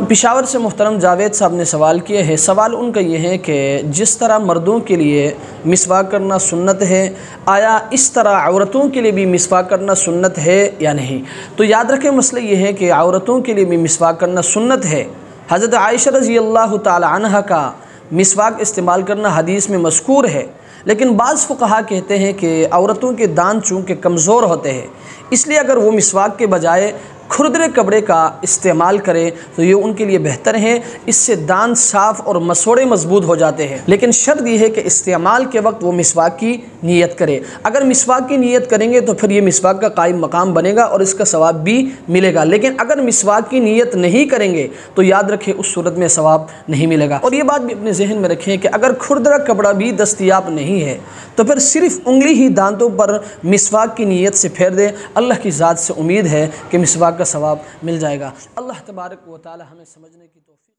پشاور سے محترم جاوید صاحب نے سوال کیا ہے۔ سوال ان کا یہ ہے کہ جس طرح مردوں کے لیے مسواک کرنا سنت ہے، آیا اس طرح عورتوں کے لیے بھی مسواک کرنا سنت ہے یا نہیں؟ تو یاد رکھیں مسئلہ یہ ہے کہ عورتوں کے لیے بھی مسواک کرنا سنت ہے۔ حضرت عائشہ رضی اللہ تعالی عنہ کا مسواک استعمال کرنا حدیث میں مذکور ہے، لیکن بعض فقہا کہتے ہیں کہ عورتوں کے دانت چونکہ کمزور ہوتے ہیں، اس لیے اگر وہ مسواک کے بجائے کھردرے کپڑے کا استعمال کرے تو یہ ان کے لیے بہتر ہے، اس سے دانت صاف اور مسوڑے مضبوط ہو جاتے ہیں۔ لیکن شرط یہ ہے کہ استعمال کے وقت وہ مسواک کی نیت کرے۔ اگر مسواک کی نیت کریں گے تو پھر یہ مسواک کا قائم مقام بنے گا اور اس کا ثواب بھی ملے گا، لیکن اگر مسواک کی نیت نہیں کریں گے تو یاد رکھیں اس صورت میں ثواب نہیں ملے گا۔ اور یہ بات بھی اپنے ذہن میں رکھیں کہ اگر کھردرا کپڑا بھی دستیاب نہیں ہے تو پھر صرف انگلی ہی دانتوں پر مسواک کی نیت سے پھیر دیں، اللہ کی ذات سے امید ہے کہ مسواک کا ثواب مل جائے گا۔ اللہ تبارک و تعالی ہمیں سمجھنے کی توفیق